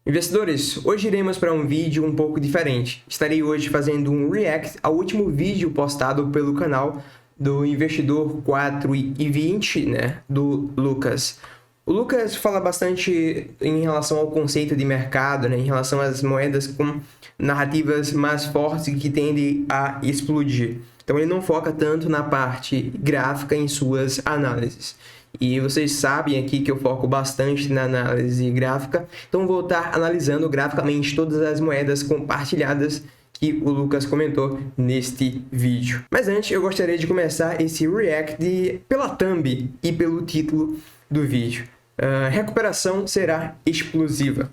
Investidores, hoje iremos para um vídeo um pouco diferente. Estarei hoje fazendo um react ao último vídeo postado pelo canal do Investidor 4/20, do Lucas. O Lucas fala bastante em relação ao conceito de mercado, em relação às moedas com narrativas mais fortes que tendem a explodir. Então ele não foca tanto na parte gráfica em suas análises. E vocês sabem aqui que eu foco bastante na análise gráfica, então vou estar analisando graficamente todas as moedas compartilhadas que o Lucas comentou neste vídeo. Mas antes eu gostaria de começar esse react pela thumb e pelo título do vídeo. Recuperação será explosiva.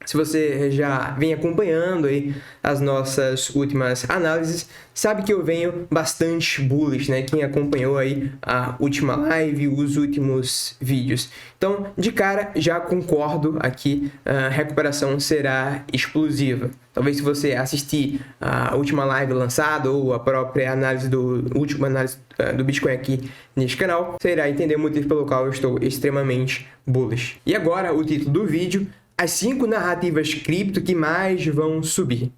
Se você já vem acompanhando aí as nossas últimas análises, sabe que eu venho bastante bullish, Quem acompanhou aí a última live, os últimos vídeos. Então, de cara, já concordo aqui, a recuperação será explosiva. Talvez se você assistir a última live lançada ou a própria análise última análise do Bitcoin aqui neste canal, você irá entender o motivo pelo qual eu estou extremamente bullish. E agora, o título do vídeo: as 5 narrativas cripto que mais vão subir.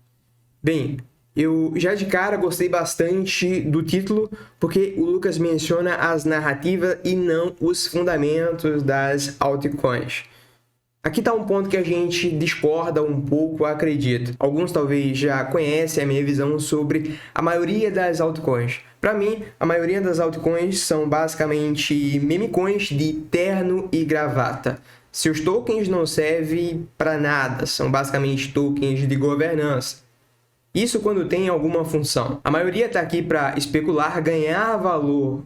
Bem, eu já de cara gostei bastante do título, porque o Lucas menciona as narrativas e não os fundamentos das altcoins. Aqui está um ponto que a gente discorda um pouco, acredito. Alguns talvez já conhecem a minha visão sobre a maioria das altcoins. Para mim, a maioria das altcoins são basicamente meme coins de terno e gravata. Seus tokens não servem para nada, são basicamente tokens de governança. Isso quando tem alguma função. A maioria está aqui para especular, ganhar valor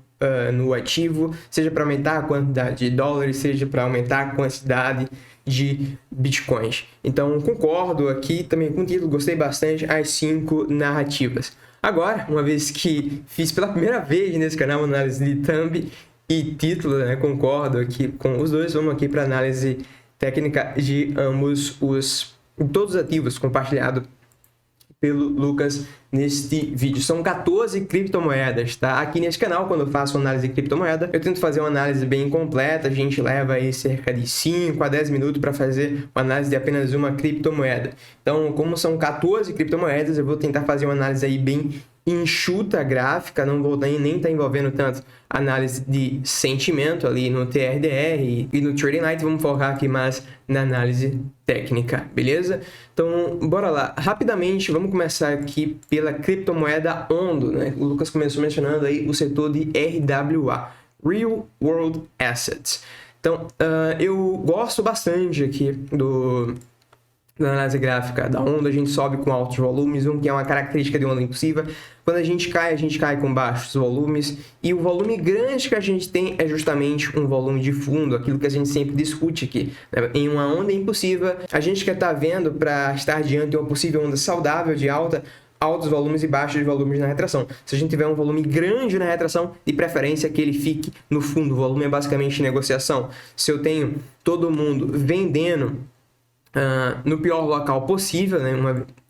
no ativo, seja para aumentar a quantidade de dólares, seja para aumentar a quantidade de bitcoins. Então concordo aqui também com o título, gostei bastante, as 5 narrativas. Agora, uma vez que fiz pela primeira vez nesse canal uma análise de thumb e título, concordo aqui com os dois. Vamos aqui para análise técnica de todos os ativos compartilhados pelo Lucas neste vídeo. São 14 criptomoedas, tá? Aqui nesse canal, quando eu faço análise de criptomoeda, eu tento fazer uma análise bem completa. A gente leva aí cerca de 5 a 10 minutos para fazer uma análise de apenas uma criptomoeda. Então, como são 14 criptomoedas, eu vou tentar fazer uma análise aí bem enxuta gráfica, não vou nem estar envolvendo tanto análise de sentimento ali no TRDR e no Trading Light. Vamos focar aqui mais na análise técnica, beleza? Então, bora lá. Rapidamente, vamos começar aqui pela criptomoeda Ondo, O Lucas começou mencionando aí o setor de RWA, Real World Assets. Então, eu gosto bastante aqui na análise gráfica da onda. A gente sobe com altos volumes, que é uma característica de onda impulsiva. Quando a gente cai com baixos volumes, e o volume grande que a gente tem é justamente um volume de fundo, aquilo que a gente sempre discute aqui. Em uma onda impulsiva, a gente quer estar vendo para estar diante de uma possível onda saudável de altos volumes e baixos volumes na retração. Se a gente tiver um volume grande na retração, de preferência que ele fique no fundo. O volume é basicamente negociação. Se eu tenho todo mundo vendendo no pior local possível,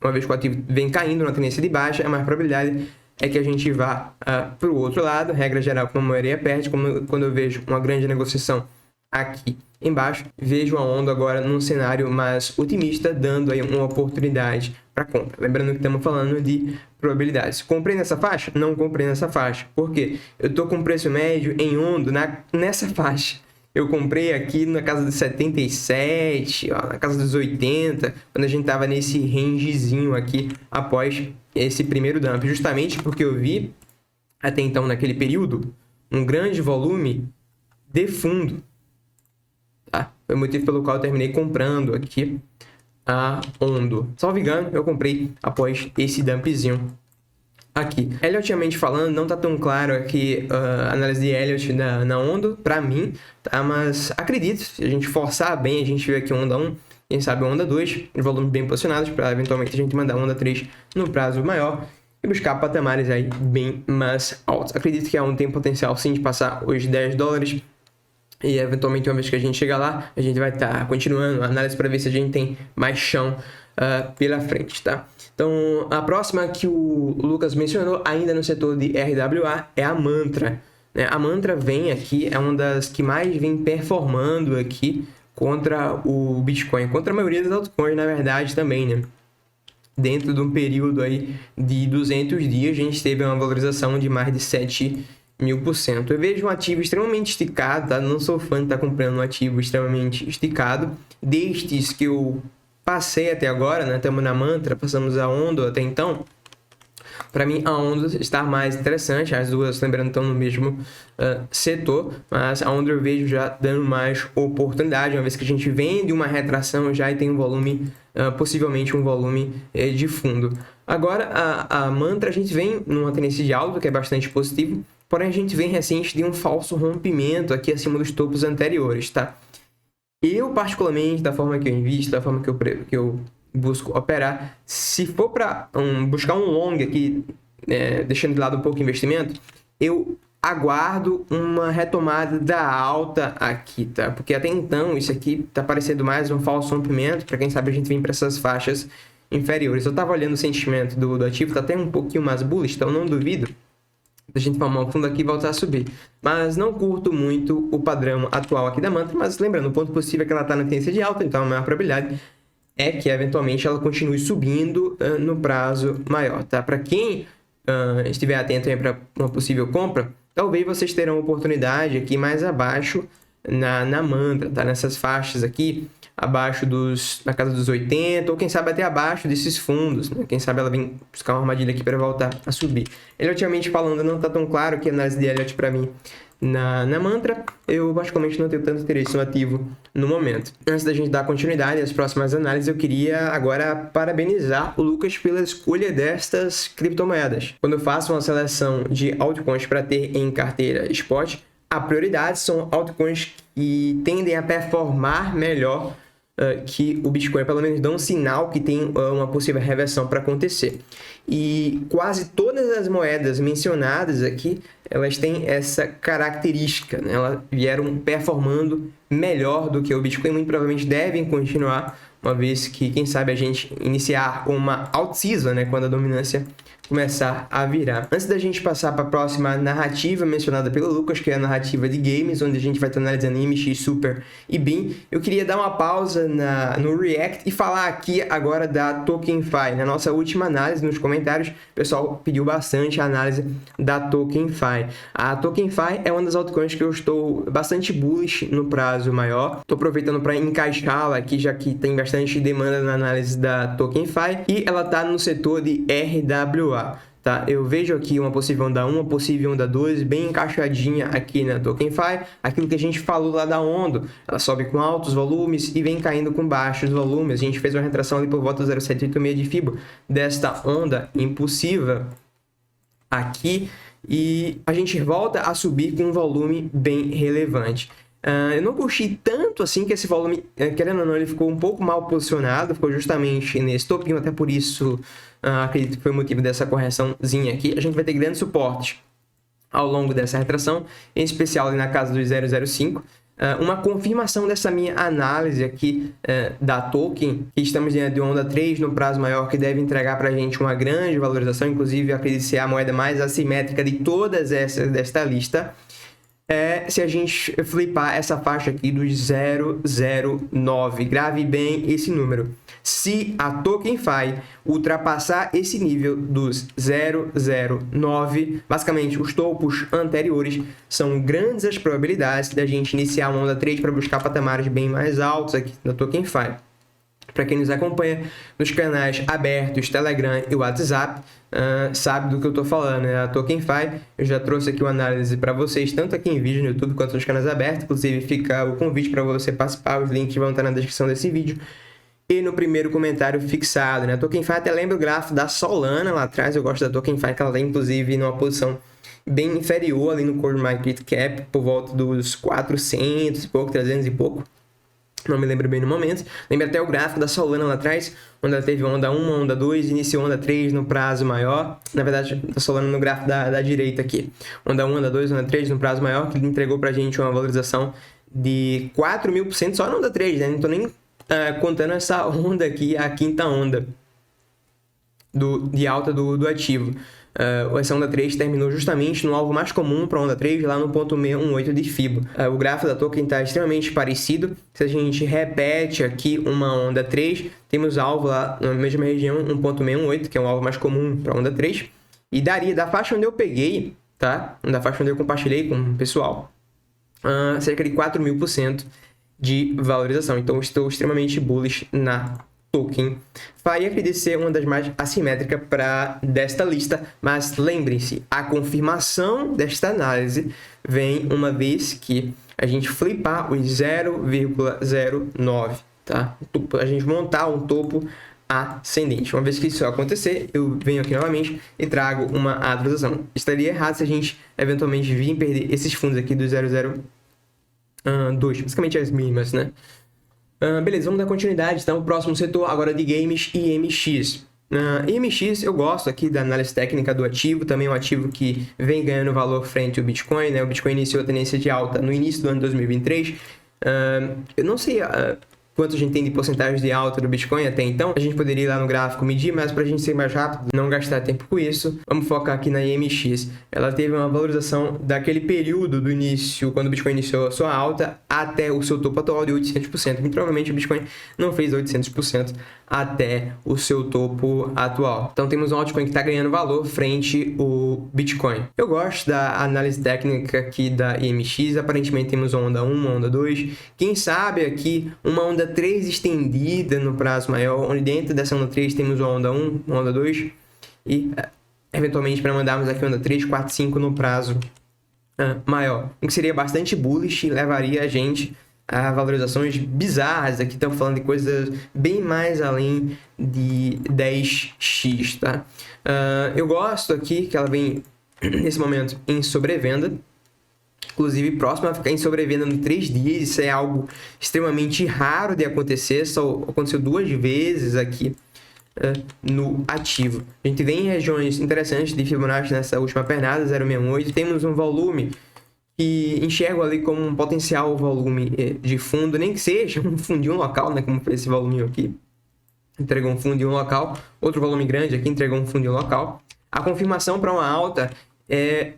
uma vez que o ativo vem caindo na tendência de baixa, a maior probabilidade é que a gente vá para o outro lado. Regra geral, como a maioria perde, quando eu vejo uma grande negociação aqui embaixo, vejo a onda agora num cenário mais otimista, dando aí uma oportunidade para compra. Lembrando que estamos falando de probabilidades. Comprei nessa faixa? Não comprei nessa faixa. Por quê? Eu estou com preço médio em Ondo nessa faixa. Eu comprei aqui na casa dos 77, na casa dos 80, quando a gente estava nesse rangezinho aqui após esse primeiro dump. Justamente porque eu vi, até então naquele período, um grande volume de fundo. Tá? Foi o motivo pelo qual eu terminei comprando aqui a Ondo. Salvo engano, eu comprei após esse dumpzinho aqui. Elliotamente falando, não tá tão claro aqui a análise de Elliott na Ondo, para mim, tá? Mas acredito, se a gente forçar bem, a gente vê aqui onda 1, quem sabe onda 2, volumes bem posicionados, para eventualmente a gente mandar onda 3 no prazo maior e buscar patamares aí bem mais altos. Acredito que a Ondo tem potencial sim de passar os 10 dólares. E eventualmente, uma vez que a gente chegar lá, a gente vai estar continuando a análise para ver se a gente tem mais chão pela frente, tá? Então, a próxima que o Lucas mencionou, ainda no setor de RWA, é a Mantra. A Mantra vem aqui, é uma das que mais vem performando aqui contra o Bitcoin, contra a maioria das altcoins, na verdade, também, né? Dentro de um período aí de 200 dias, a gente teve uma valorização de mais de 7.000%. Eu vejo um ativo extremamente esticado, tá? Não sou fã de estar comprando um ativo extremamente esticado. Destes que eu passei até agora, né? Estamos na Mantra, passamos a Ondo até então. Para mim, a Ondo está mais interessante. As duas, lembrando, estão no mesmo setor, mas a Ondo eu vejo já dando mais oportunidade, uma vez que a gente vem de uma retração já e tem um volume, possivelmente um volume de fundo. Agora, a Mantra, a gente vem numa tendência de alta, que é bastante positivo, porém a gente vem recente de um falso rompimento aqui acima dos topos anteriores, tá? Eu, particularmente, da forma que eu invisto, da forma que eu busco operar, se for para buscar um long aqui, deixando de lado um pouco o investimento, eu aguardo uma retomada da alta aqui, tá? Porque até então isso aqui tá parecendo mais um falso rompimento, para quem sabe a gente vem para essas faixas inferiores. Eu tava olhando o sentimento do ativo, tá até um pouquinho mais bullish, então não duvido a gente formar um fundo aqui e voltar a subir. Mas não curto muito o padrão atual aqui da Mantra, mas lembrando, o ponto possível é que ela está na tendência de alta, então a maior probabilidade é que eventualmente ela continue subindo no prazo maior, tá? Para quem estiver atento para uma possível compra, talvez vocês terão oportunidade aqui mais abaixo na Mantra, tá? Nessas faixas aqui, abaixo na casa dos 80, ou quem sabe até abaixo desses fundos, né? Quem sabe ela vem buscar uma armadilha aqui para voltar a subir. Eliotivamente falando, não está tão claro que a análise de Elliott para mim na Mantra, eu particularmente não tenho tanto interesse no ativo no momento. Antes da gente dar continuidade às próximas análises, eu queria agora parabenizar o Lucas pela escolha destas criptomoedas. Quando eu faço uma seleção de altcoins para ter em carteira spot, a prioridade são altcoins que tendem a performar melhor que o Bitcoin, pelo menos dão um sinal que tem uma possível reversão para acontecer. E quase todas as moedas mencionadas aqui, elas têm essa característica, né? Elas vieram performando melhor do que o Bitcoin, muito provavelmente devem continuar, uma vez que, quem sabe, a gente iniciar uma alt-season, né? Quando a dominância começar a virar. Antes da gente passar para a próxima narrativa mencionada pelo Lucas, que é a narrativa de games, onde a gente vai estar analisando IMX, Super e BIM, eu queria dar uma pausa no React e falar aqui agora da TokenFi. Na nossa última análise, nos comentários, o pessoal pediu bastante a análise da TokenFi. A TokenFi é uma das altcoins que eu estou bastante bullish no prazo maior. Estou aproveitando para encaixá-la aqui, já que tem bastante demanda na análise da TokenFi, e ela está no setor de RWA. Tá? Eu vejo aqui uma possível onda 1, uma possível onda 2, bem encaixadinha aqui na TokenFi. Aquilo que a gente falou lá da Ondo, ela sobe com altos volumes e vem caindo com baixos volumes. A gente fez uma retração ali por volta do 0,786 de FIBO desta onda impulsiva aqui, e a gente volta a subir com um volume bem relevante. Eu não curti tanto assim que esse volume, querendo ou não, ele ficou um pouco mal posicionado, ficou justamente nesse topinho, até por isso acredito que foi o motivo dessa correçãozinha aqui. A gente vai ter grandes suportes ao longo dessa retração, em especial ali na casa dos 0,05. Uma confirmação dessa minha análise aqui da token, que estamos diante de uma onda 3 no prazo maior, que deve entregar para a gente uma grande valorização, inclusive acredito ser a moeda mais assimétrica de todas essas desta lista. Se a gente flipar essa faixa aqui dos 0,09, grave bem esse número. Se a TokenFi ultrapassar esse nível dos 0,09, basicamente os topos anteriores, são grandes as probabilidades da gente iniciar uma onda 3 para buscar patamares bem mais altos aqui na TokenFi. Para quem nos acompanha nos canais abertos, Telegram e WhatsApp, sabe do que eu estou falando, né? A TokenFi, eu já trouxe aqui uma análise para vocês, tanto aqui em vídeo no YouTube quanto nos canais abertos. Inclusive fica o convite para você participar, os links vão estar na descrição desse vídeo e no primeiro comentário fixado, né? A TokenFi até lembra o gráfico da Solana lá atrás. Eu gosto da TokenFi, que ela tem inclusive numa posição bem inferior ali no CoinMarketCap, por volta dos 400 e pouco, 300 e pouco. Não me lembro bem no momento. Lembra até o gráfico da Solana lá atrás, onde ela teve onda 1, onda 2, iniciou onda 3 no prazo maior. Na verdade, da Solana no gráfico da direita aqui. Onda 1, onda 2, onda 3 no prazo maior, que entregou pra gente uma valorização de 4.000% só na onda 3, né? Não tô nem contando essa onda aqui, a quinta onda de alta do ativo. essa onda 3 terminou justamente no alvo mais comum para a onda 3, lá no ponto 618 de FIBO. O gráfico da token está extremamente parecido. Se a gente repete aqui uma onda 3, temos alvo lá na mesma região, 1.618, que é um alvo mais comum para a onda 3. E daria, da faixa onde eu peguei, tá? Da faixa onde eu compartilhei com o pessoal, cerca de 4.000% de valorização. Então, estou extremamente bullish na token. FAI acredita ser uma das mais assimétricas desta lista, mas lembrem-se, a confirmação desta análise vem uma vez que a gente flipar os 0,09, tá? A gente montar um topo ascendente. Uma vez que isso acontecer, eu venho aqui novamente e trago uma atualização. Estaria errado se a gente eventualmente vir perder esses fundos aqui do 0,02, basicamente as mínimas, né? Beleza, vamos dar continuidade, então, o próximo setor agora de games, IMX. IMX, eu gosto aqui da análise técnica do ativo, também é um ativo que vem ganhando valor frente ao Bitcoin, né? O Bitcoin iniciou a tendência de alta no início do ano 2023. Eu não sei quanto a gente tem de porcentagem de alta do Bitcoin até então. A gente poderia ir lá no gráfico medir, mas para a gente ser mais rápido, não gastar tempo com isso, vamos focar aqui na IMX. Ela teve uma valorização daquele período do início, quando o Bitcoin iniciou a sua alta, até o seu topo atual de 800%. E, provavelmente o Bitcoin não fez 800% até o seu topo atual. Então temos um altcoin que está ganhando valor frente ao Bitcoin. Eu gosto da análise técnica aqui da IMX. Aparentemente temos uma onda 1, uma onda 2. Quem sabe aqui uma onda 3 estendida no prazo maior, onde dentro dessa onda 3 temos uma onda 1, uma onda 2 e eventualmente para mandarmos aqui onda 3, 4, 5 no prazo maior, o que seria bastante bullish e levaria a gente a valorizações bizarras. Aqui estamos falando de coisas bem mais além de 10x, tá? Eu gosto aqui que ela vem nesse momento em sobrevenda, inclusive próximo a ficar em sobrevenda em 3 dias. Isso é algo extremamente raro de acontecer, só aconteceu 2 vezes aqui no ativo. A gente vem em regiões interessantes de Fibonacci nessa última pernada, 0,68. Temos um volume que enxergo ali como um potencial volume de fundo, nem que seja um fundinho local, né, como esse volume aqui entregou um fundinho local, outro volume grande aqui entregou um fundinho local. A confirmação para uma alta é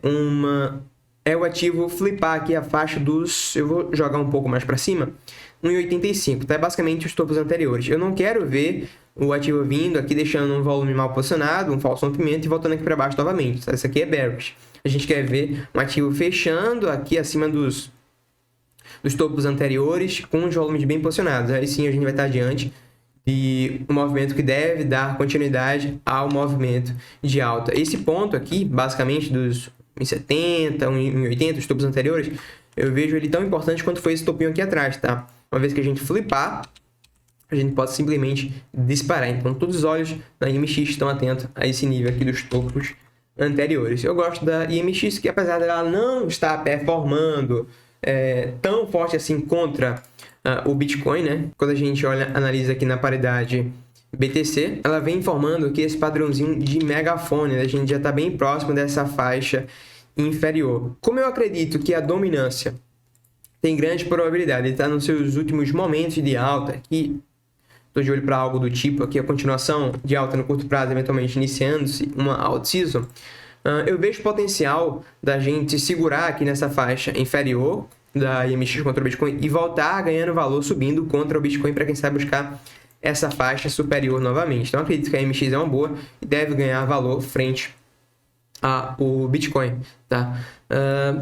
o ativo flipar aqui a faixa dos, eu vou jogar um pouco mais para cima, 1,85, tá? É basicamente os topos anteriores. Eu não quero ver o ativo vindo aqui, deixando um volume mal posicionado, um falso rompimento e voltando aqui para baixo novamente, tá? Isso aqui é bearish. A gente quer ver um ativo fechando aqui acima dos topos anteriores com os volumes bem posicionados. Aí sim a gente vai estar diante de um movimento que deve dar continuidade ao movimento de alta. Esse ponto aqui, basicamente dos 1,70, 1,80, os topos anteriores, eu vejo ele tão importante quanto foi esse topinho aqui atrás, tá? Uma vez que a gente flipar, a gente pode simplesmente disparar. Então todos os olhos na IMX estão atentos a esse nível aqui dos topos anteriores. Eu gosto da IMX, que apesar dela não estar performando tão forte assim contra o Bitcoin, né? Quando a gente analisa aqui na paridade BTC, ela vem informando aqui esse padrãozinho de megafone, né? A gente já está bem próximo dessa faixa inferior. Como eu acredito que a dominância tem grande probabilidade de estar nos seus últimos momentos de alta, e estou de olho para algo do tipo aqui, a continuação de alta no curto prazo, eventualmente iniciando-se uma alt season, eu vejo potencial da gente segurar aqui nessa faixa inferior da IMX contra o Bitcoin e voltar ganhando valor subindo contra o Bitcoin para quem sabe buscar essa faixa superior novamente. Então acredito que a IMX é uma boa e deve ganhar valor frente ao Bitcoin, tá?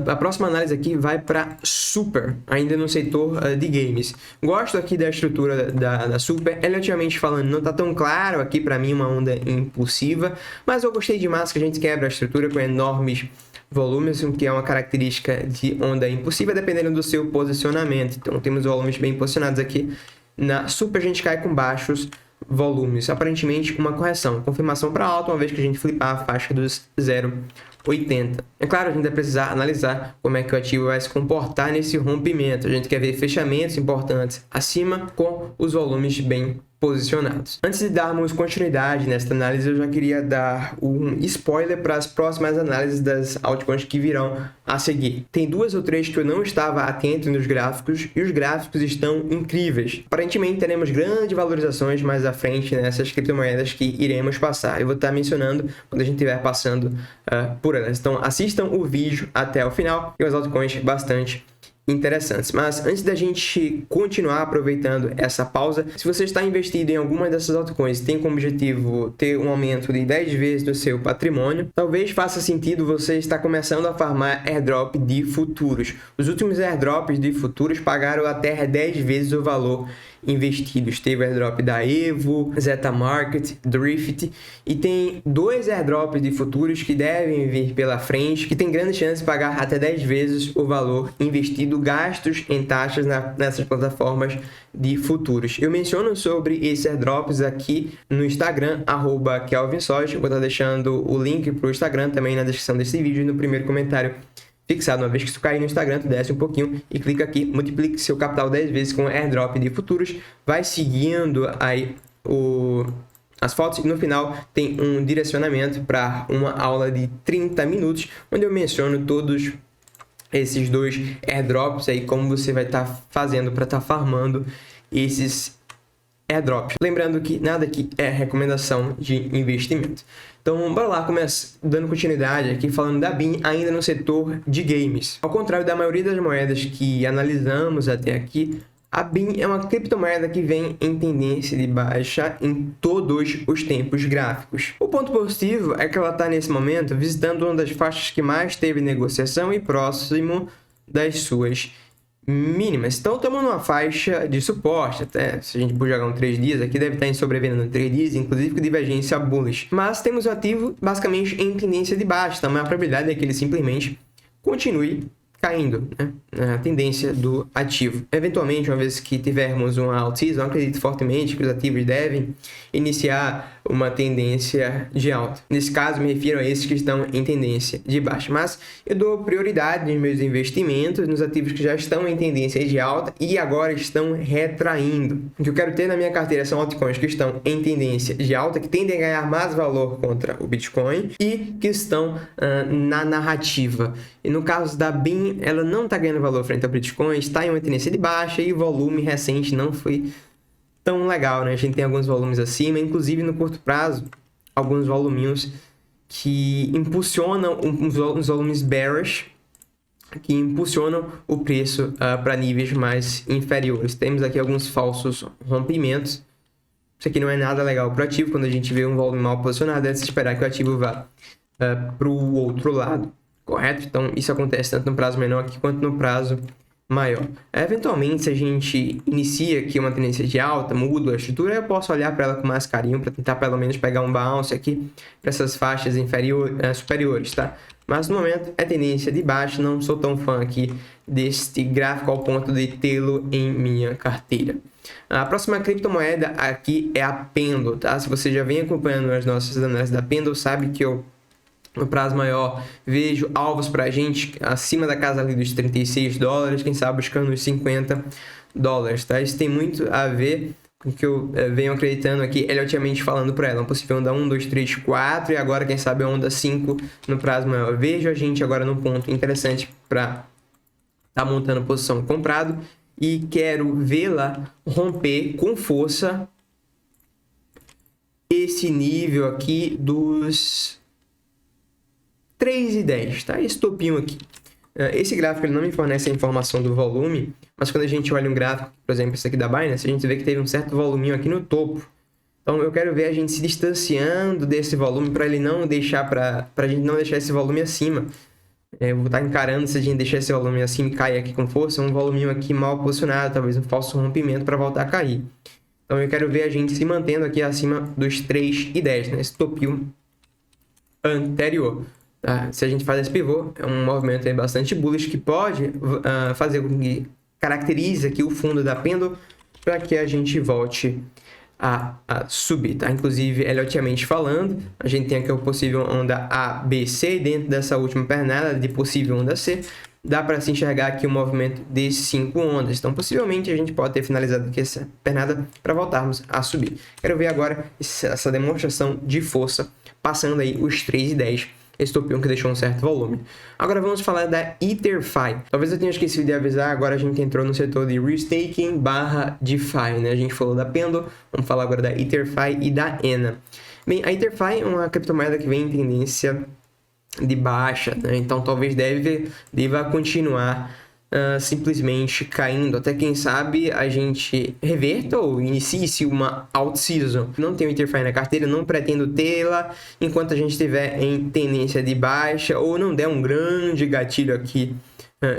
A próxima análise aqui vai para Super, ainda no setor de games. Gosto aqui da estrutura da Super, relativamente falando, não está tão claro aqui para mim uma onda impulsiva, mas eu gostei demais que a gente quebra a estrutura com enormes volumes, o que é uma característica de onda impulsiva, dependendo do seu posicionamento. Então temos volumes bem posicionados aqui. Na Super a gente cai com baixos volumes, aparentemente uma correção, confirmação para alta, uma vez que a gente flipar a faixa dos 0,80. É claro, a gente vai precisar analisar como é que o ativo vai se comportar nesse rompimento. A gente quer ver fechamentos importantes acima com os volumes bem posicionados. Antes de darmos continuidade nesta análise, eu já queria dar um spoiler para as próximas análises das altcoins que virão a seguir. Tem 2 ou 3 que eu não estava atento nos gráficos e os gráficos estão incríveis. Aparentemente teremos grandes valorizações mais à frente nessas criptomoedas que iremos passar. Eu vou estar mencionando quando a gente estiver passando por elas. Então assistam o vídeo até o final e as altcoins bastante interessantes. Mas antes da gente continuar aproveitando essa pausa, se você está investido em alguma dessas altcoins e tem como objetivo ter um aumento de 10 vezes do seu patrimônio, talvez faça sentido você estar começando a farmar airdrop de futuros. Os últimos airdrops de futuros pagaram até 10 vezes o valor investidos. Teve airdrop da Evo, Zeta Market, Drift e tem 2 airdrops de futuros que devem vir pela frente, que tem grande chance de pagar até 10 vezes o valor investido, gastos em taxas nessas plataformas de futuros. Eu menciono sobre esses airdrops aqui no Instagram, @KelvinSoja. Vou estar deixando o link para o Instagram também na descrição desse vídeo e no primeiro comentário fixado. Uma vez que isso cair no Instagram, tu desce um pouquinho e clica aqui, multiplique seu capital 10 vezes com airdrop de futuros, vai seguindo aí as fotos e no final tem um direcionamento para uma aula de 30 minutos, onde eu menciono todos esses 2 airdrops aí, como você vai estar fazendo para estar farmando esses airdrops. Lembrando que nada aqui é recomendação de investimento. Então, bora lá, dando continuidade aqui, falando da BIM ainda no setor de games. Ao contrário da maioria das moedas que analisamos até aqui, a BIM é uma criptomoeda que vem em tendência de baixa em todos os tempos gráficos. O ponto positivo é que ela está nesse momento visitando uma das faixas que mais teve negociação e próximo das suas mínimas. Então estamos numa faixa de suporte, até se a gente for jogar um 3 dias aqui, deve estar em sobrevenda no 3 dias, inclusive com divergência bullish. Mas temos o ativo basicamente em tendência de baixa, então a probabilidade é que ele simplesmente continue caindo, né? A tendência do ativo. Eventualmente, uma vez que tivermos uma altíssima, eu acredito fortemente que os ativos devem iniciar uma tendência de alta. Nesse caso, me refiro a esses que estão em tendência de baixa. Mas eu dou prioridade nos meus investimentos nos ativos que já estão em tendência de alta e agora estão retraindo. O que eu quero ter na minha carteira são altcoins que estão em tendência de alta, que tendem a ganhar mais valor contra o Bitcoin e que estão na narrativa. E no caso da BIM, ela não está ganhando valor frente ao Bitcoin, está em uma tendência de baixa e o volume recente não foi tão legal, né? A gente tem alguns volumes acima, inclusive no curto prazo, alguns voluminhos que impulsionam uns volumes bearish, que impulsionam o preço para níveis mais inferiores. Temos aqui alguns falsos rompimentos. Isso aqui não é nada legal para o ativo. Quando a gente vê um volume mal posicionado, é de se esperar que o ativo vá para o outro lado, correto? Então, isso acontece tanto no prazo menor aqui quanto no prazo maior. Eventualmente, se a gente inicia aqui uma tendência de alta, muda a estrutura, eu posso olhar para ela com mais carinho para tentar pelo menos pegar um bounce aqui para essas faixas superiores, tá? Mas no momento é tendência de baixa, não sou tão fã aqui deste gráfico ao ponto de tê-lo em minha carteira. A próxima criptomoeda aqui é a Pendle, tá? Se você já vem acompanhando as nossas análises da Pendle, sabe que eu no prazo maior vejo alvos para a gente acima da casa ali dos $36, quem sabe buscando os $50, tá? Isso tem muito a ver com o que eu venho acreditando aqui, eliotemente falando para ela, uma possível onda 1, 2, 3, 4 e agora quem sabe a onda 5 no prazo maior. Vejo a gente agora num ponto interessante para estar montando posição comprado e quero vê-la romper com força esse nível aqui dos 3,10, tá? Esse topinho aqui. Esse gráfico ele não me fornece a informação do volume, mas quando a gente olha um gráfico, por exemplo, esse aqui da Binance, a gente vê que teve um certo voluminho aqui no topo. Então eu quero ver a gente se distanciando desse volume para ele não deixar para a gente não deixar esse volume acima. Eu vou estar encarando se a gente deixar esse volume acima e cair aqui com força, um voluminho aqui mal posicionado, talvez um falso rompimento para voltar a cair. Então eu quero ver a gente se mantendo aqui acima dos 3,10, né? Esse topinho anterior. Tá? Se a gente faz esse pivô, é um movimento aí bastante bullish que pode fazer com que caracterize aqui o fundo da Pendle para que a gente volte a subir, tá? Inclusive, elioteamente falando, a gente tem aqui a possível onda A, B, C, dentro dessa última pernada de possível onda C, dá para se enxergar aqui o movimento de 5 ondas. Então, possivelmente, a gente pode ter finalizado aqui essa pernada para voltarmos a subir. Quero ver agora essa demonstração de força, passando aí os 3,10. Esse topião que deixou um certo volume. Agora vamos falar da EtherFi. Talvez eu tenha esquecido de avisar, agora a gente entrou no setor de restaking barra DeFi, né? A gente falou da Pendle, vamos falar agora da EtherFi e da ENA. Bem, a EtherFi é uma criptomoeda que vem em tendência de baixa, né? Então talvez deva continuar simplesmente caindo, até quem sabe a gente reverta ou inicie uma alt season. Não tenho EtherFi na carteira, não pretendo tê-la enquanto a gente estiver em tendência de baixa ou não der um grande gatilho aqui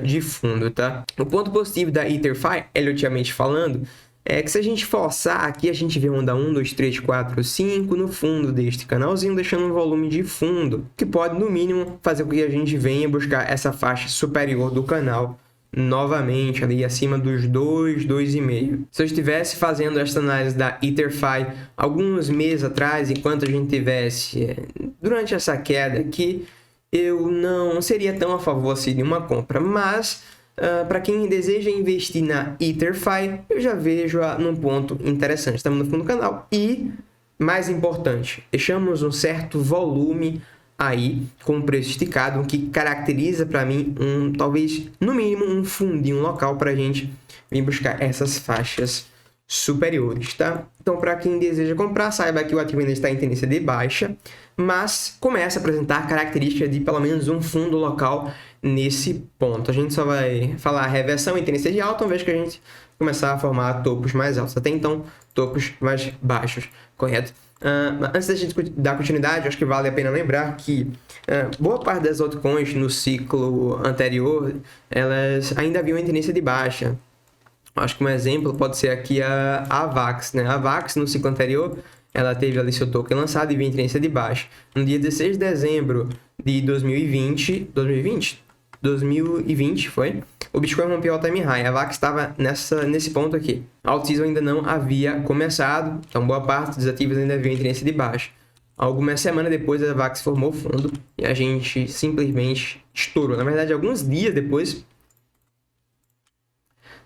de fundo, tá? O ponto positivo da EtherFi, elioteamente falando, é que se a gente forçar aqui, a gente vê onda 1, 2, 3, 4, 5 no fundo deste canalzinho, deixando um volume de fundo, que pode, no mínimo, fazer com que a gente venha buscar essa faixa superior do canal novamente, ali acima dos 2, 2,5. Se eu estivesse fazendo esta análise da EtherFi alguns meses atrás, enquanto a gente tivesse, durante essa queda aqui, eu não seria tão a favor assim de uma compra, mas para quem deseja investir na EtherFi, eu já vejo num ponto interessante. Estamos no fundo do canal e, mais importante, deixamos um certo volume aí com um preço esticado, o que caracteriza para mim talvez no mínimo um fundinho local para a gente vir buscar essas faixas superiores, tá? Então, para quem deseja comprar, saiba que o ativo ainda está em tendência de baixa, mas começa a apresentar características de pelo menos um fundo local nesse ponto. A gente só vai falar reversão em tendência de alta, uma vez que a gente começar a formar topos mais altos. Até então, topos mais baixos, correto? Antes da gente dar continuidade, acho que vale a pena lembrar que boa parte das altcoins no ciclo anterior, elas ainda haviam em tendência de baixa. Acho que um exemplo pode ser aqui a AVAX, né? A AVAX no ciclo anterior, ela teve ali seu token lançado e vinha em tendência de baixa. No dia 16 de dezembro de 2020 foi, o Bitcoin rompeu o all-time high. A VAX estava nesse ponto aqui. A alt-season ainda não havia começado, então boa parte dos ativos ainda vinha em tendência de baixa. Algumas semanas depois, a VAX formou fundo e a gente simplesmente estourou. Na verdade, alguns dias depois,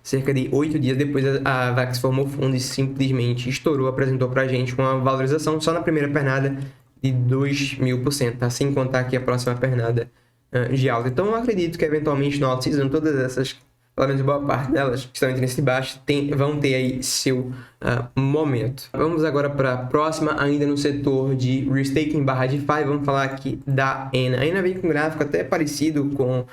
cerca de 8 dias depois, a VAX formou fundo e simplesmente estourou, apresentou para a gente uma valorização só na primeira pernada de 2.000%, tá? Sem contar aqui a próxima pernada de alta. Então, eu acredito que eventualmente no alt-season, todas essas, pelo menos boa parte delas, que estão em tendência de baixa, vão ter aí seu momento. Vamos agora para a próxima, ainda no setor de restaking barra DeFi, vamos falar aqui da ENA. A ENA vem com um gráfico até parecido com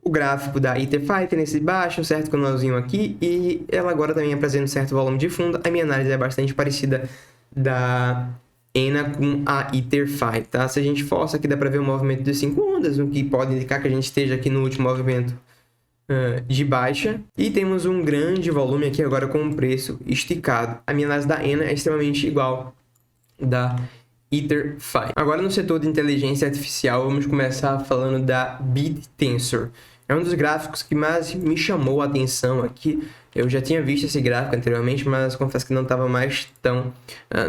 o gráfico da EtherFi, tendência de baixa, um certo canalzinho aqui, e ela agora também apresenta um certo volume de fundo. A minha análise é bastante parecida da ENA com a EtherFi, tá? Se a gente força aqui, dá para ver o movimento de 5 ondas, o que pode indicar que a gente esteja aqui no último movimento de baixa. E temos um grande volume aqui agora com um preço esticado. A minha análise da ENA é extremamente igual da EtherFi. Agora no setor de inteligência artificial, vamos começar falando da BitTensor. É um dos gráficos que mais me chamou a atenção aqui. Eu já tinha visto esse gráfico anteriormente, mas confesso que não estava mais tão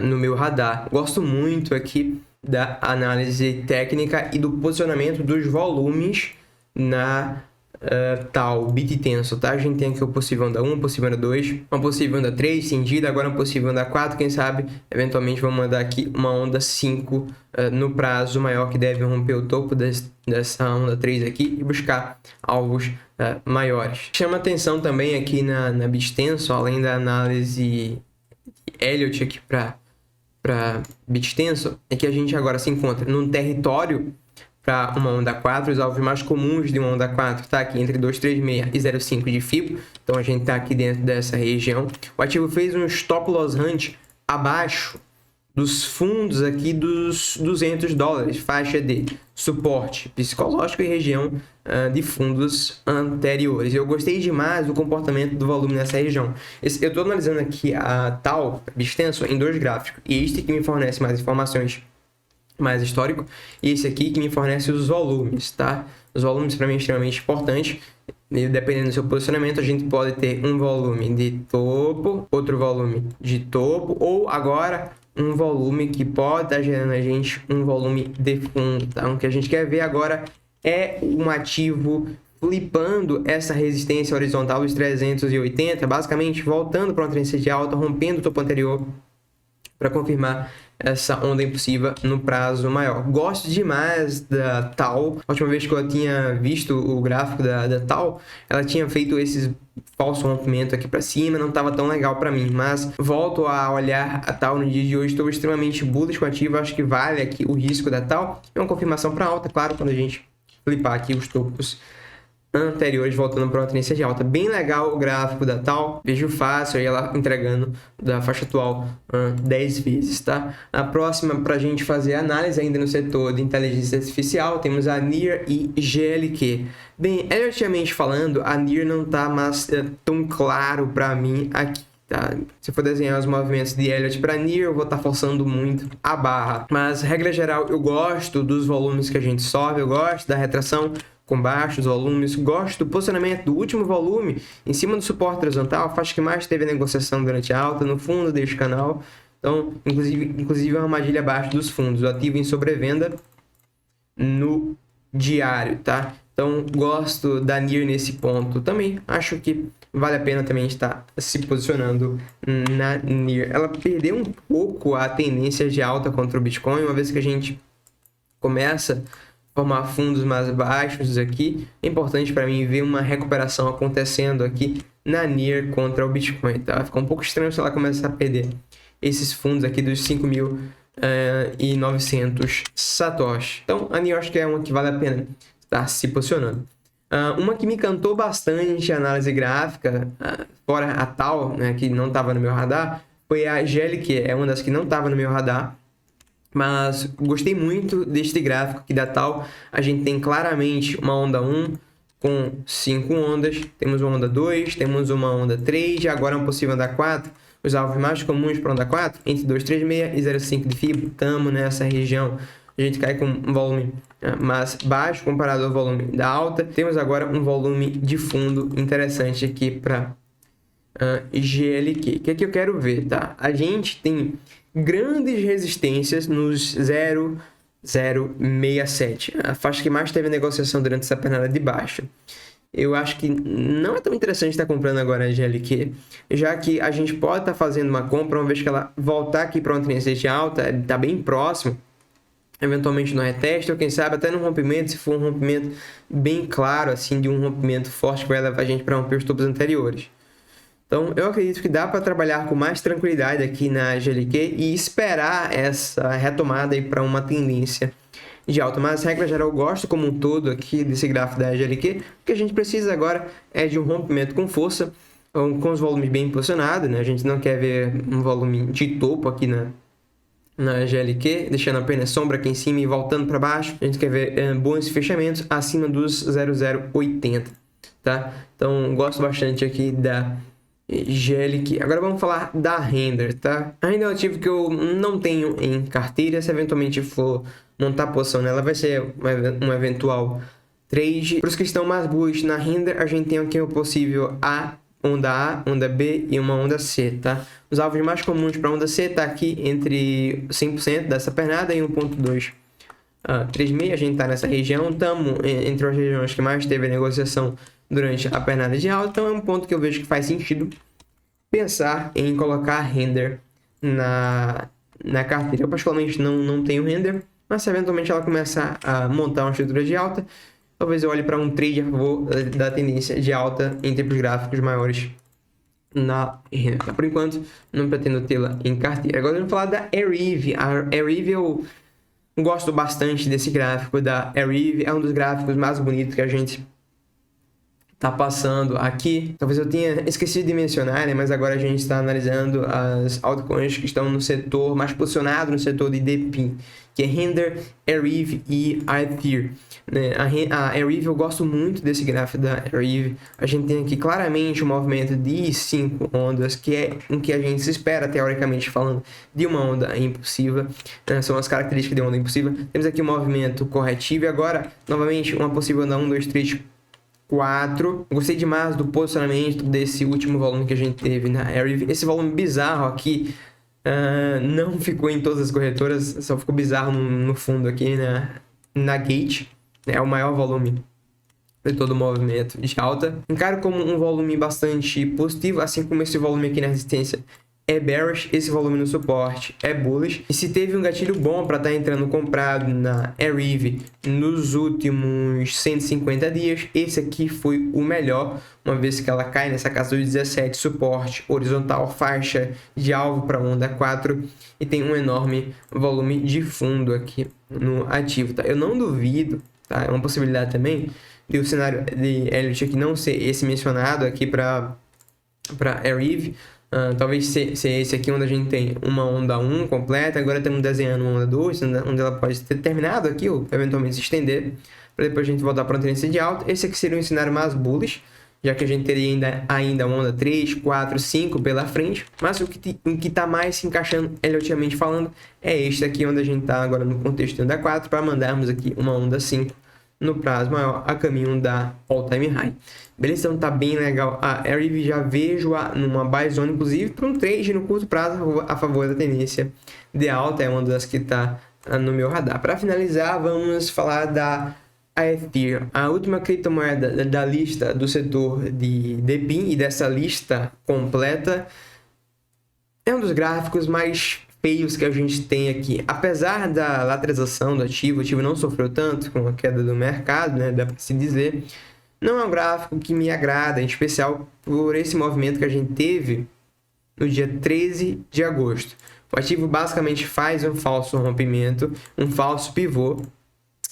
no meu radar. Gosto muito aqui da análise técnica e do posicionamento dos volumes na tal BitTensor, tá? A gente tem aqui o possível onda 1, possível onda 2, uma possível onda 3 estendida, agora uma possível onda 4, quem sabe, eventualmente vamos mandar aqui uma onda 5 no prazo maior, que deve romper o topo dessa onda 3 aqui e buscar alvos maiores. Chama atenção também aqui na BitTensor, além da análise Elliott aqui para BitTensor, é que a gente agora se encontra num território para uma onda 4, os alvos mais comuns de uma onda 4 está aqui entre 236 e 0,5 de FIBO, então a gente está aqui dentro dessa região. O ativo fez um stop loss hunt abaixo dos fundos aqui dos $200, faixa de suporte psicológico e região de fundos anteriores. Eu gostei demais do comportamento do volume nessa região. Eu estou analisando aqui a tal BitTensor em dois gráficos, e este que me fornece mais informações, mais histórico, e esse aqui que me fornece os volumes, tá? Os volumes para mim é extremamente importante, e dependendo do seu posicionamento, a gente pode ter um volume de topo, outro volume de topo, ou agora um volume que pode estar gerando a gente um volume de fundo, tá? O que a gente quer ver agora é um ativo flipando essa resistência horizontal dos 380, basicamente voltando para uma tendência de alta, rompendo o topo anterior para confirmar essa onda impulsiva no prazo maior. Gosto demais da TAO. A última vez que eu tinha visto o gráfico da TAO, ela tinha feito esses falso rompimento aqui para cima, não estava tão legal para mim, mas volto a olhar a TAO no dia de hoje, estou extremamente bullish com o ativo, acho que vale aqui o risco da TAO. É uma confirmação para alta, claro, quando a gente flipar aqui os topos anteriores, voltando para uma tendência de alta. Bem legal o gráfico da TAO, vejo fácil aí ela entregando da faixa atual 10 vezes, tá? A próxima, para a gente fazer análise ainda no setor de inteligência artificial, temos a NIR e GLQ. Bem, eliotivamente falando, a NIR não tá mais tão claro para mim aqui. Tá? Se eu for desenhar os movimentos de Elliott para NIR, eu vou estar forçando muito a barra. Mas, regra geral, eu gosto dos volumes que a gente sobe, eu gosto da retração com baixos volumes, gosto do posicionamento do último volume em cima do suporte horizontal, a faixa que mais teve negociação durante a alta, no fundo deste canal. Então, inclusive uma armadilha abaixo dos fundos, o ativo em sobrevenda no diário, tá? Então, gosto da NIR nesse ponto também. Acho que vale a pena também estar se posicionando na NIR. Ela perdeu um pouco a tendência de alta contra o Bitcoin, uma vez que a gente começa a formar fundos mais baixos aqui. É importante para mim ver uma recuperação acontecendo aqui na NIR contra o Bitcoin, tá? Fica um pouco estranho se ela começar a perder esses fundos aqui dos 5.900 satoshi. Então, a NIR acho que é uma que vale a pena estar se posicionando. Uma que me encantou bastante a análise gráfica, fora a TAO, né, que não estava no meu radar, foi a GLQ, é uma das que não estava no meu radar, mas gostei muito deste gráfico aqui da TAO. A gente tem claramente uma onda 1 com 5 ondas, temos uma onda 2, temos uma onda 3 e agora uma possível onda 4. Os alvos mais comuns para onda 4, entre 236 e 0,5 de fibra, estamos nessa região. A gente cai com um volume mais baixo comparado ao volume da alta. Temos agora um volume de fundo interessante aqui para GLQ. O que é que eu quero ver, tá? A gente tem grandes resistências nos 0,067, a faixa que mais teve negociação durante essa pernada de baixa. Eu acho que não é tão interessante estar comprando agora a GLQ, já que a gente pode estar fazendo uma compra uma vez que ela voltar aqui para uma tendência de alta, está bem próximo, eventualmente no reteste, ou quem sabe até no rompimento, se for um rompimento bem claro, assim, de um rompimento forte que vai levar a gente para romper os topos anteriores. Então, eu acredito que dá para trabalhar com mais tranquilidade aqui na GLQ e esperar essa retomada aí para uma tendência de alta. Mas, regra geral, eu gosto como um todo aqui desse gráfico da GLQ. O que a gente precisa agora é de um rompimento com força, com os volumes bem posicionados, né? A gente não quer ver um volume de topo aqui na GLQ, deixando apenas sombra aqui em cima e voltando para baixo. A gente quer ver bons fechamentos acima dos 0,080, tá? Então, gosto bastante aqui da GLQ. Agora vamos falar da Render, tá? A Render é um ativo que eu não tenho em carteira. Se eventualmente for montar posição nela, vai ser um eventual trade. Para os que estão mais bullish na Render, a gente tem aqui o possível onda A, onda B e uma onda C, tá? Os alvos mais comuns para onda C tá aqui entre 100% dessa pernada e 1.2. 3,6, a gente tá nessa região, estamos entre as regiões que mais teve negociação durante a pernada de alta, então é um ponto que eu vejo que faz sentido pensar em colocar render na carteira. Eu particularmente não tenho render, mas se eventualmente ela começar a montar uma estrutura de alta, talvez eu olhe para um trade a favor da tendência de alta em tempos gráficos maiores na render. Por enquanto, não pretendo tê-la em carteira. Agora vamos falar da Arrive. A Arrive eu gosto bastante desse gráfico da Arrive, é um dos gráficos mais bonitos que a gente tá passando aqui. Talvez eu tenha esquecido de mencionar, né? Mas agora a gente está analisando as altcoins que estão no setor mais posicionado no setor de DePIN, que é Render, Arrive e Ether, né? A Arrive, eu gosto muito desse gráfico da Arrive. A gente tem aqui claramente um movimento de 5 ondas, que é o que a gente se espera, teoricamente falando, de uma onda impulsiva, né? São as características de onda impulsiva. Temos aqui um movimento corretivo e agora, novamente, uma possível onda 1, 2, 3, 4. Gostei demais do posicionamento desse último volume que a gente teve na Arrive. Esse volume bizarro aqui não ficou em todas as corretoras, só ficou bizarro no fundo aqui na Gate. É o maior volume de todo o movimento de alta. Encaro como um volume bastante positivo, assim como esse volume aqui na resistência é bearish, esse volume no suporte é bullish. E se teve um gatilho bom para estar entrando comprado na Arrive nos últimos 150 dias, esse aqui foi o melhor, uma vez que ela cai nessa casa dos 17, suporte horizontal, faixa de alvo para onda 4 e tem um enorme volume de fundo aqui no ativo, tá? Eu não duvido, tá? É uma possibilidade também de o cenário de Elliott aqui não ser esse mencionado aqui para Arrive. Talvez seja esse aqui onde a gente tem uma onda 1 completa, agora estamos desenhando uma onda 2, onde ela pode ter terminado aqui ou eventualmente se estender, para depois a gente voltar para uma tendência de alta. Esse aqui seria um cenário mais bullish, já que a gente teria ainda uma onda 3, 4, 5 pela frente, mas o que está mais se encaixando, eliotiamente falando, é este aqui, onde a gente está agora no contexto de onda 4, para mandarmos aqui uma onda 5 no prazo maior, a caminho da all-time high. Beleza? Então tá bem legal. A Arrive já vejo numa buy zone, inclusive, para um trade no curto prazo a favor da tendência de alta. É uma das que está no meu radar. Para finalizar, vamos falar da Ethereum, a última criptomoeda da lista do setor de DePIN e dessa lista completa. É um dos gráficos mais feios que a gente tem aqui. Apesar da lateralização do ativo, o ativo não sofreu tanto com a queda do mercado, né? Dá para se dizer. Não é um gráfico que me agrada, em especial por esse movimento que a gente teve no dia 13 de agosto. O ativo basicamente faz um falso rompimento, um falso pivô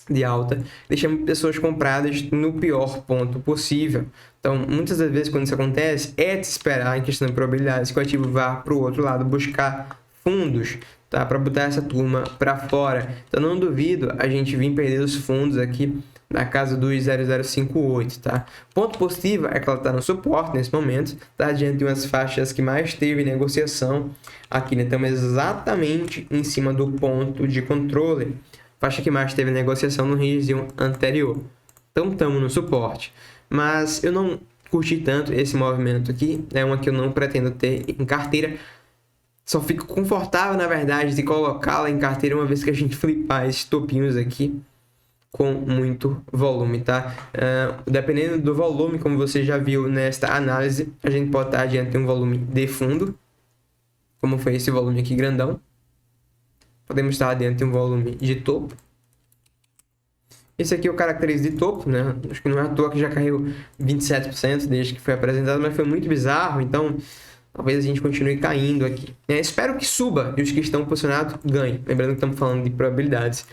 de alta, deixando pessoas compradas no pior ponto possível. Então, muitas das vezes, quando isso acontece, é de se esperar, em questão de probabilidades, que o ativo vá para o outro lado buscar fundos, tá? Para botar essa turma para fora. Então, não duvido a gente vir perder os fundos aqui na casa dos 0,058, tá? Ponto positivo é que ela está no suporte nesse momento, tá? Diante de umas faixas que mais teve negociação aqui, né? Estamos exatamente em cima do ponto de controle, faixa que mais teve negociação no região anterior. Então, estamos no suporte, mas eu não curti tanto esse movimento aqui, é uma que eu não pretendo ter em carteira. Só fico confortável, na verdade, de colocá-la em carteira uma vez que a gente flipar esses topinhos aqui com muito volume, tá? Dependendo do volume, como você já viu nesta análise, a gente pode estar diante de um volume de fundo, como foi esse volume aqui grandão. Podemos estar diante de um volume de topo. Esse aqui eu caracterizo de topo, né? Acho que não é à toa que já caiu 27% desde que foi apresentado, mas foi muito bizarro, então talvez a gente continue caindo aqui. Espero que suba e os que estão posicionados ganhem. Lembrando que estamos falando de probabilidades.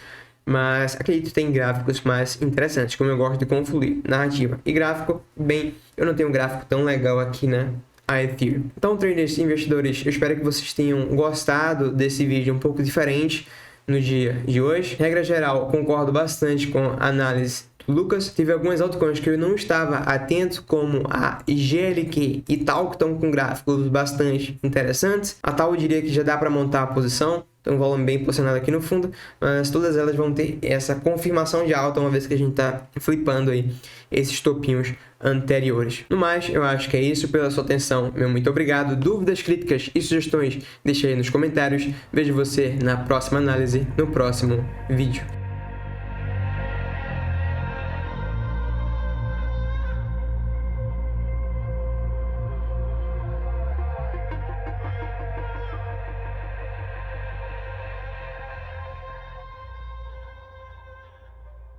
Mas acredito que tem gráficos mais interessantes, como eu gosto de confluir narrativa e gráfico. Bem, eu não tenho um gráfico tão legal aqui, né? A Ethereum. Então, traders e investidores, eu espero que vocês tenham gostado desse vídeo um pouco diferente no dia de hoje. Regra geral, concordo bastante com a análise do Lucas. Tive algumas altcoins que eu não estava atento, como a GLQ e tal, que estão com gráficos bastante interessantes. A tal eu diria que já dá para montar a posição. Tem um volume bem posicionado aqui no fundo, mas todas elas vão ter essa confirmação de alta, uma vez que a gente está flipando aí esses topinhos anteriores. No mais, eu acho que é isso. Pela sua atenção, meu muito obrigado. Dúvidas, críticas e sugestões, deixe aí nos comentários. Vejo você na próxima análise, no próximo vídeo.